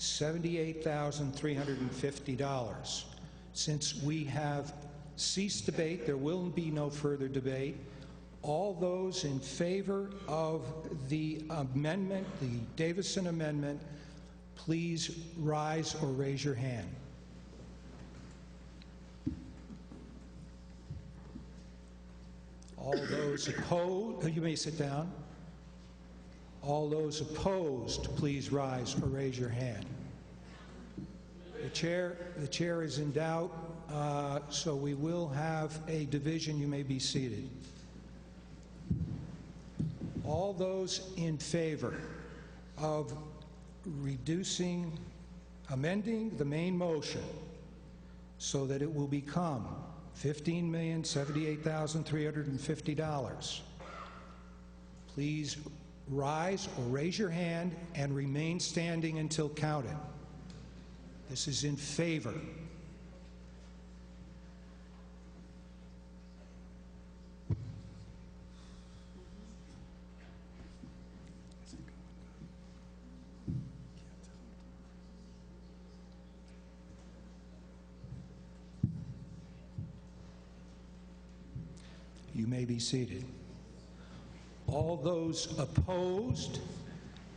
$78,350. Since we have ceased debate, there will be no further debate. All those in favor of the amendment, the Davison amendment, please rise or raise your hand. All those opposed, you may sit down. All those opposed, please rise or raise your hand. The chair is in doubt, so we will have a division. You may be seated. All those in favor of amending the main motion so that it will become $15,078,350, please rise or raise your hand and remain standing until counted. This is in favor. You may be seated. All those opposed,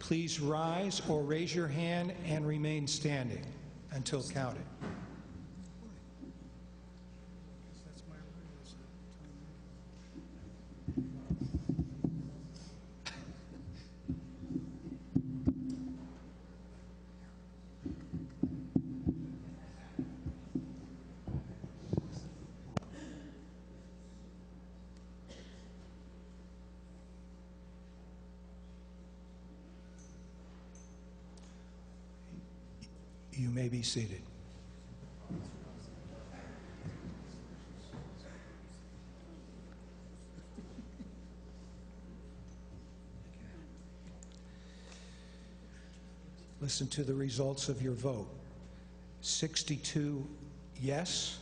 please rise or raise your hand and remain standing until counted. You may be seated. Listen to the results of your vote. 62 yes,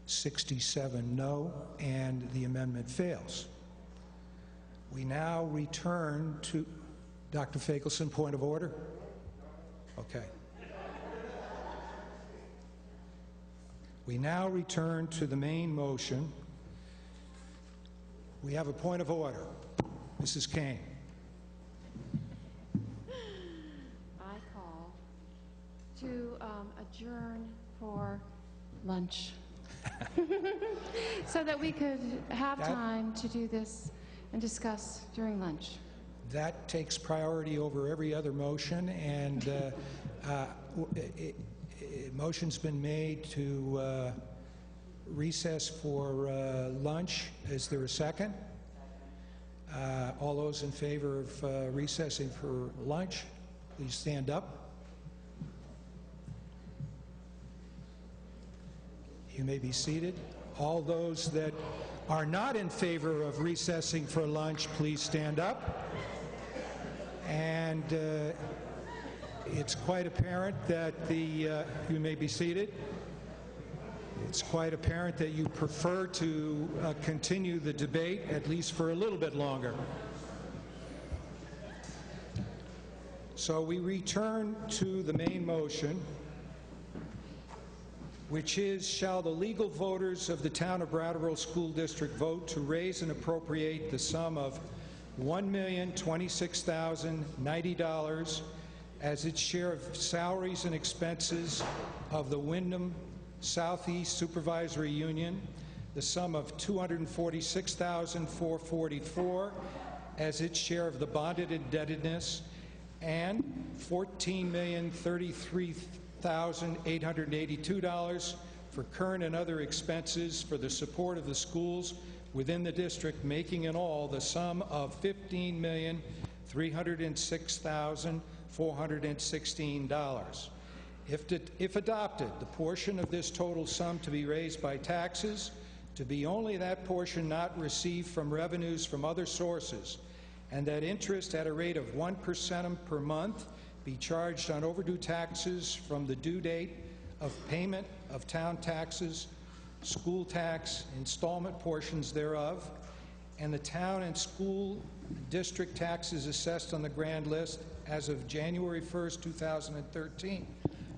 67 no, and the amendment fails. We now return to Dr. Fakelson, point of order. Okay. We now return to the main motion. We have a point of order. Mrs. Kane. I call to adjourn for lunch so that we could have time to do this and discuss during lunch. That takes priority over every other motion, and motion's been made to recess for lunch. Is there a second? All those in favor of recessing for lunch, please stand up. You may be seated. All those that are not in favor of recessing for lunch, please stand up. And it's quite apparent that you may be seated. It's quite apparent that you prefer to continue the debate, at least for a little bit longer. So we return to the main motion, which is, shall the legal voters of the town of Brattleboro School District vote to raise and appropriate the sum of $1,026,090 as its share of salaries and expenses of the Wyndham Southeast Supervisory Union, the sum of $246,444 as its share of the bonded indebtedness, and $14,033,882 for current and other expenses for the support of the schools within the district, making in all the sum of $15,306,416. If adopted, the portion of this total sum to be raised by taxes to be only that portion not received from revenues from other sources, and that interest at a rate of 1% per month be charged on overdue taxes from the due date of payment of town taxes, school tax, installment portions thereof, and the town and school district taxes assessed on the grand list as of January 1st, 2013,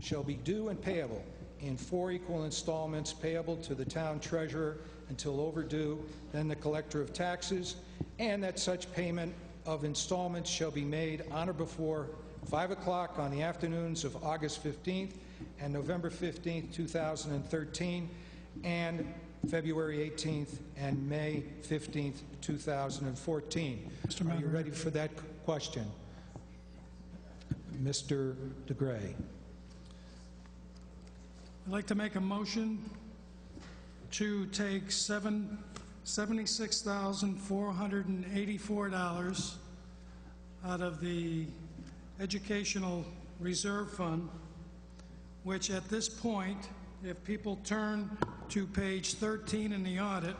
shall be due and payable in 4 equal installments payable to the town treasurer until overdue, then the collector of taxes, and that such payment of installments shall be made on or before 5 o'clock on the afternoons of August 15th and November 15th, 2013, and February 18th and May 15th, 2014. Are you ready for that question? Mr. DeGray. I'd like to make a motion to take $76,484 out of the Educational Reserve Fund, which at this point, if people turn to page 13 in the audit,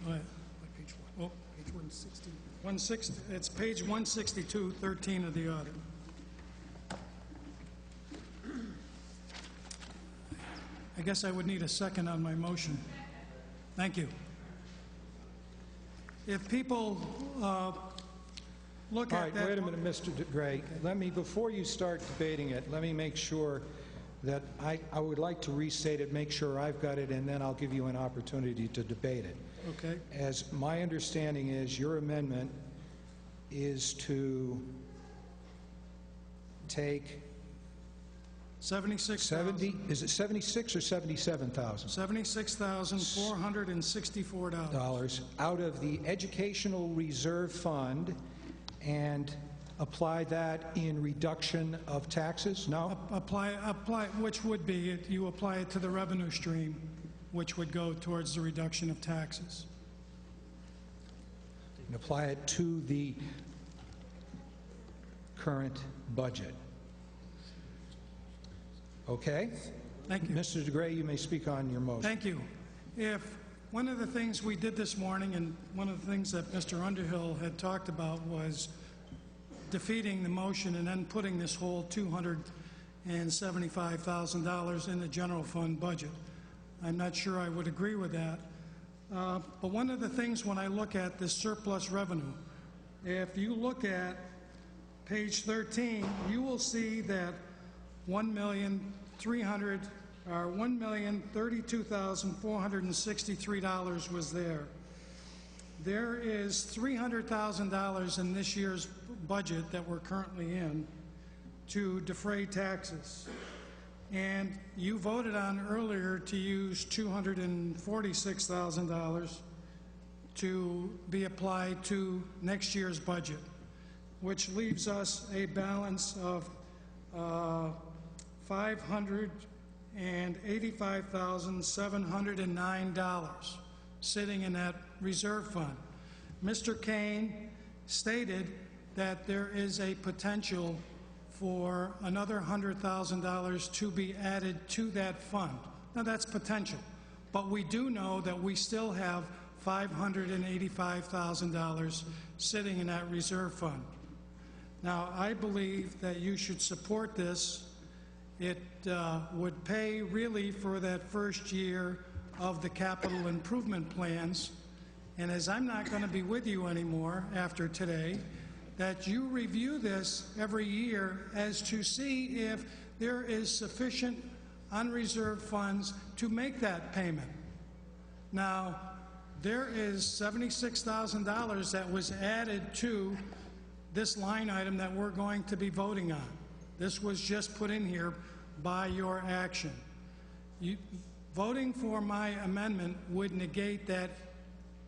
page 160, it's page 162, 13 of the audit. I guess I would need a second on my motion. Thank you. If people look at that... All right, wait a minute, Mr. DeGray. Before you start debating it, let me make sure that I would like to restate it, make sure I've got it, and then I'll give you an opportunity to debate it. Okay. As my understanding is, your amendment is to take 76,000. Is it 76 or 77,000? $76,464 out of the Educational Reserve Fund and apply that in reduction of taxes? No? Apply, which would be, you apply it to the revenue stream, which would go towards the reduction of taxes. And apply it to the current budget. Okay? Thank you. Mr. DeGray, you may speak on your motion. Thank you. If one of the things we did this morning, and one of the things that Mr. Underhill had talked about, was defeating the motion and then putting this whole $275,000 in the general fund budget. I'm not sure I would agree with that. But one of the things when I look at this surplus revenue, if you look at page 13, you will see that $1,032,463 was there. There is $300,000 in this year's budget that we're currently in to defray taxes. And you voted on earlier to use $246,000 to be applied to next year's budget, which leaves us a balance of $585,709 sitting in that reserve fund. Mr. Kane stated that there is a potential for another $100,000 to be added to that fund. Now that's potential, but we do know that we still have $585,000 sitting in that reserve fund. Now, I believe that you should support this. It would pay really for that first year of the capital improvement plans. And as I'm not going to be with you anymore after today, that you review this every year as to see if there is sufficient unreserved funds to make that payment. Now, there is $76,000 that was added to this line item that we're going to be voting on. This was just put in here by your action. Voting for my amendment would negate that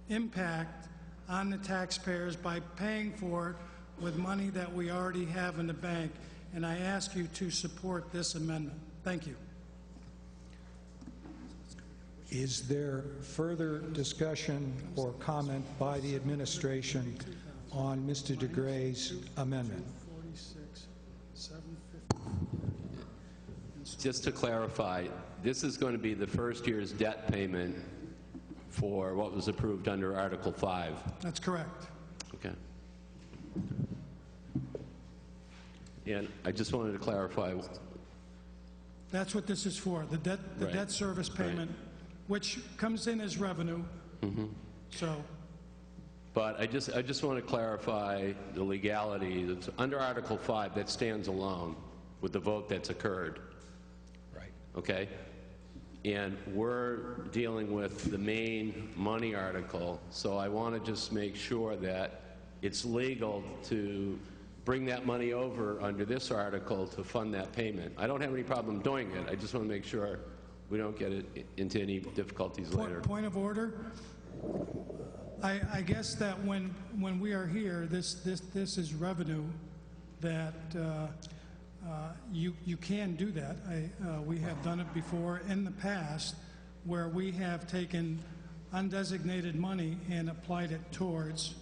impact on the taxpayers by paying for it with money that we already have in the bank, and I ask you to support this amendment. Thank you. Is there further discussion or comment by the administration on Mr. DeGray's amendment? Just to clarify, this is going to be the first year's debt payment for what was approved under Article 5. That's correct. Okay. And I just wanted to clarify. That's what this is for, the debt service payment, which comes in as revenue. So But I just want to clarify the legality. It's under Article 5, that stands alone with the vote that's occurred. Right. Okay? And we're dealing with the main money article, so I want to just make sure that it's legal to bring that money over under this article to fund that payment. I don't have any problem doing it. I just want to make sure we don't get it into any difficulties later. Point of order. I guess that when we are here, this is revenue that you can do that. We have done it before in the past where we have taken undesignated money and applied it towards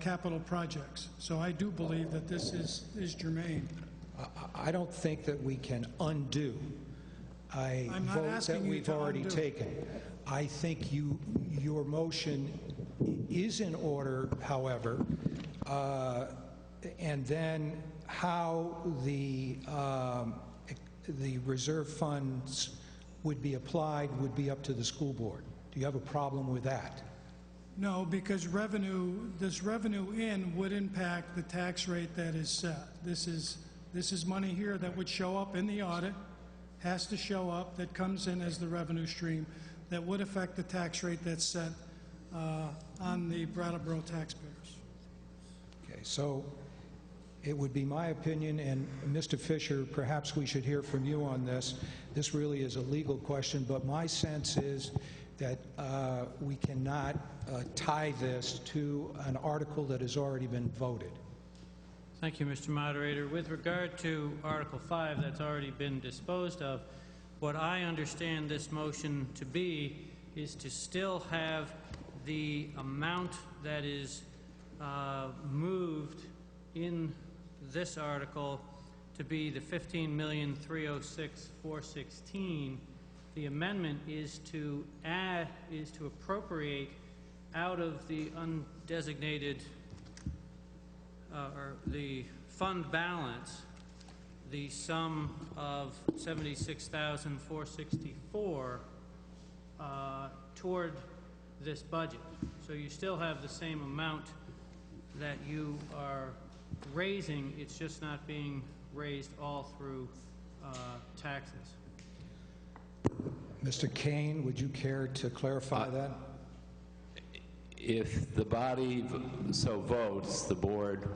capital projects. So I do believe that this is germane. I don't think that we can undo a I'm not vote that asking you we've to already undo. taken. I think your motion is in order, however, and then how the reserve funds would be applied would be up to the school board. Do you have a problem with that? No, because this revenue in would impact the tax rate that is set. This is money here that would show up in the audit, has to show up, that comes in as the revenue stream, that would affect the tax rate that's set on the Brattleboro taxpayers. Okay, so it would be my opinion, and Mr. Fisher, perhaps we should hear from you on this. This really is a legal question, but my sense is that we cannot tie this to an article that has already been voted. Thank you, Mr. Moderator. With regard to Article 5, that's already been disposed of. What I understand this motion to be is to still have the amount that is moved in this article to be the $15,306,416. The amendment is to appropriate out of the undesignated or the fund balance the sum of $76,464 toward this budget. So you still have the same amount that you are raising, it's just not being raised all through taxes. Mr. Kane, would you care to clarify that? If the body so votes, the board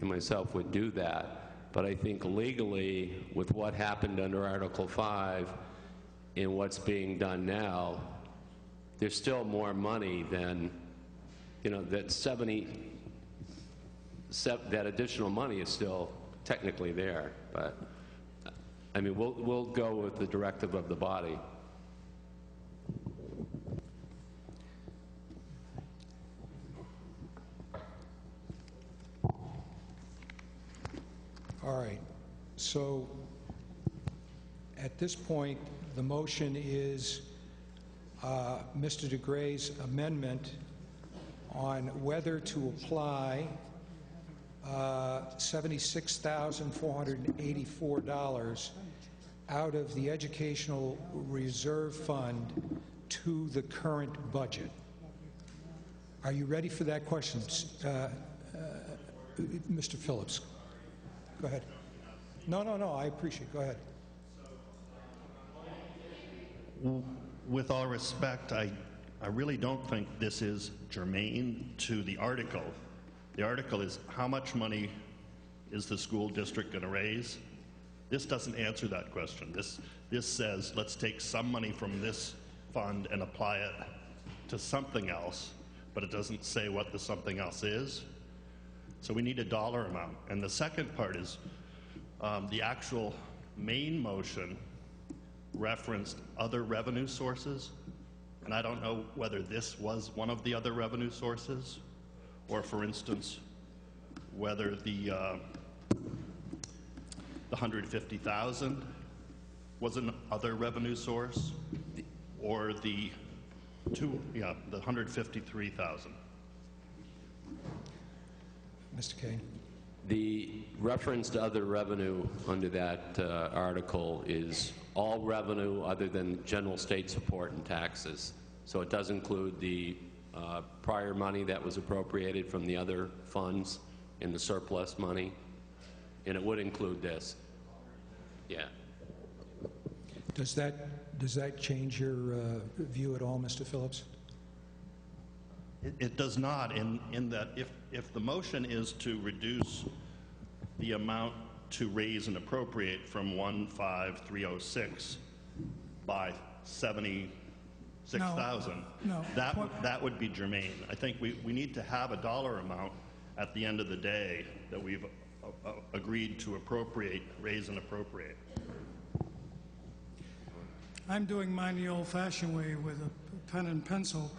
and myself would do that. But I think legally, with what happened under Article 5 and what's being done now, there's still more money than, that that additional money is still technically there. But, I mean, we'll go with the directive of the body. All right. So at this point, the motion is Mr. DeGray's amendment on whether to apply $76,484 out of the Educational Reserve Fund to the current budget. Are you ready for that question? Mr. Phillips, go ahead. No, I appreciate it. Go ahead. With all respect, I really don't think this is germane to the article. The article is how much money is the school district going to raise? This doesn't answer that question. This says let's take some money from this fund and apply it to something else, but it doesn't say what the something else is. So we need a dollar amount. And the second part is the actual main motion referenced other revenue sources, and I don't know whether this was one of the other revenue sources, or for instance, whether the $150,000 was an other revenue source, or the $153,000. Mr. Kane. The reference to other revenue under that article is all revenue other than general state support and taxes. So it does include the prior money that was appropriated from the other funds in the surplus money, and it would include this. Yeah. Does that change your view at all, Mr. Phillips? It does not, in that if the motion is to reduce the amount to raise and appropriate from 15306 by 76,000, No. that would be germane. I think we need to have a dollar amount at the end of the day that we've agreed to appropriate, raise and appropriate. I'm doing mine the old-fashioned way with a pen and pencil.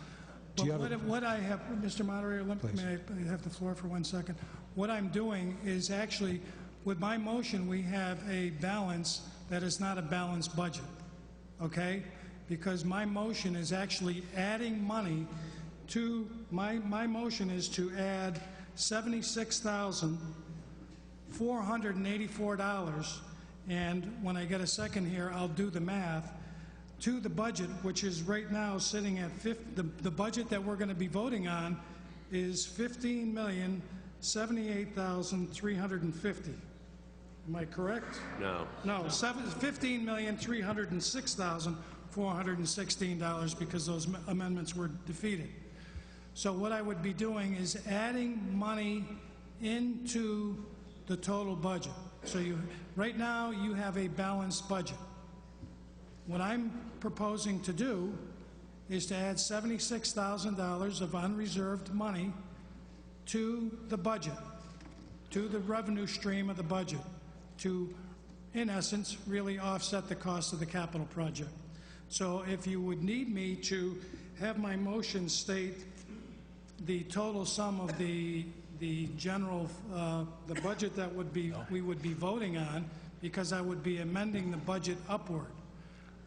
Do you have What I have, Mr. Moderator, Please. may I have the floor for 1 second? What I'm doing is actually, with my motion, we have a balance that is not a balanced budget, okay? Because my motion is actually adding money to, my motion is to add $76,484, and when I get a second here, I'll do the math, to the budget, which is right now sitting at the budget that we're going to be voting on is $15,078,350. Am I correct? No. No, $15,306,416 because those amendments were defeated. So what I would be doing is adding money into the total budget. So right now you have a balanced budget. What I'm proposing to do is to add $76,000 of unreserved money to the budget, to the revenue stream of the budget, to, in essence, really offset the cost of the capital project. So if you would need me to have my motion state the total sum of the general, the budget that we would be voting on, because I would be amending the budget upward.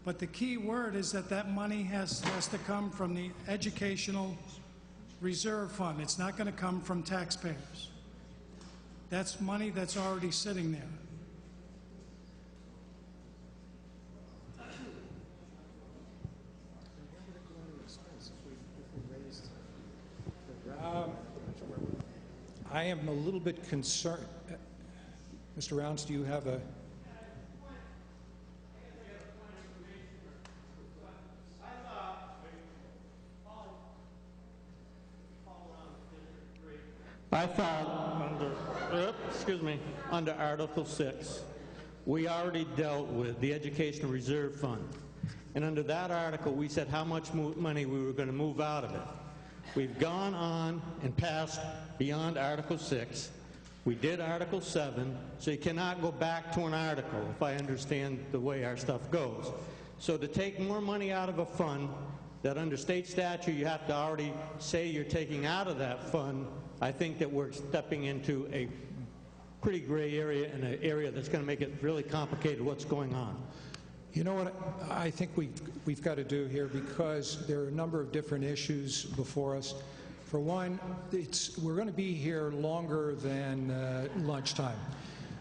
But the key word is that money has to come from the educational reserve fund. It's not going to come from taxpayers. That's money that's already sitting there. I am a little bit concerned. Mr. Rounds, do you have a... I thought under Article 6, we already dealt with the Educational Reserve Fund. And under that article, we said how much money we were going to move out of it. We've gone on and passed beyond Article 6. We did Article 7, so you cannot go back to an article, if I understand the way our stuff goes. So to take more money out of a fund that under state statute you have to already say you're taking out of that fund, I think that we're stepping into a pretty gray area and an area that's going to make it really complicated what's going on. You know what I think we've got to do here, because there are a number of different issues before us. For one, we're going to be here longer than lunchtime.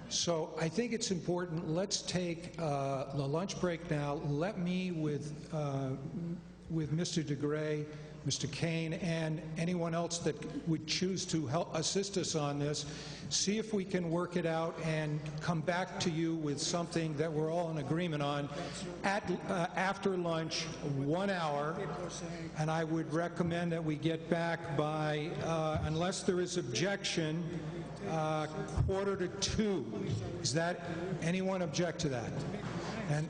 So I think it's important, let's take the lunch break now. Let me, with Mr. DeGray, Mr. Kane, and anyone else that would choose to help assist us on this, see if we can work it out and come back to you with something that we're all in agreement on after lunch, 1 hour. And I would recommend that we get back by, unless there is objection, 1:45. Does anyone object to that? And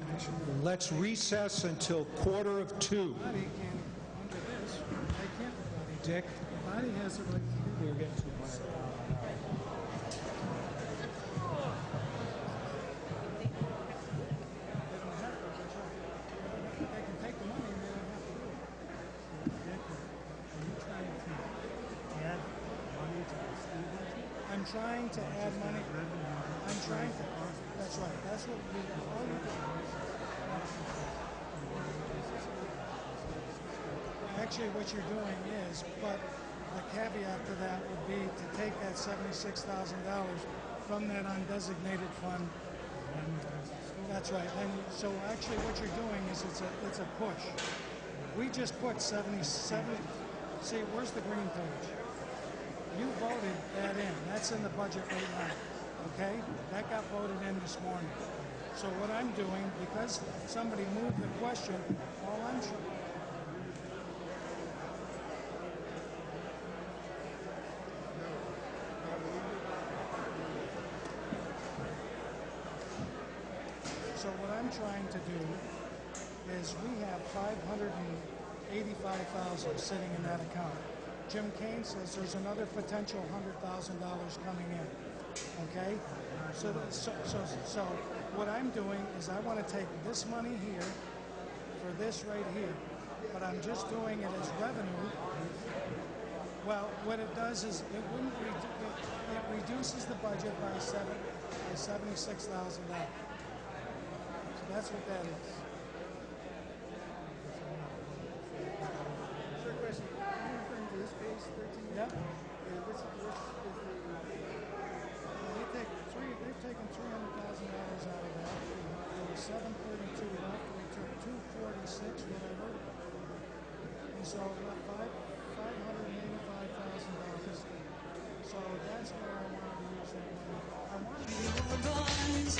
let's recess until 1:45. Dick? Body has it right here. We're getting too much. They can take the money and they don't have to do it. I'm trying to add money. I'm trying to. That's right. That's what we do. Actually, what you're doing is, but the caveat to that would be to take that $76,000 from that undesignated fund. That's right. And so actually what you're doing is it's a push. We just put 77. See, where's the green page? You voted that in. That's in the budget right now, okay? That got voted in this morning. So what I'm doing, because somebody moved the question, all I'm trying... So what I'm trying to do is we have $585,000 sitting in that account. Jim Kane says there's another potential $100,000 coming in. Okay? So what I'm doing is I want to take this money here for this right here, but I'm just doing it as revenue. Well, what it does is it reduces the budget by $76,000. That's what that is. Sir, question. Are you referring to this page 13? Yep. And which is the... They've taken $300,000 out of that. There was $732 left. We took $246, whatever. And so $585,000. So that's where I wanted to use that money. I wanted to use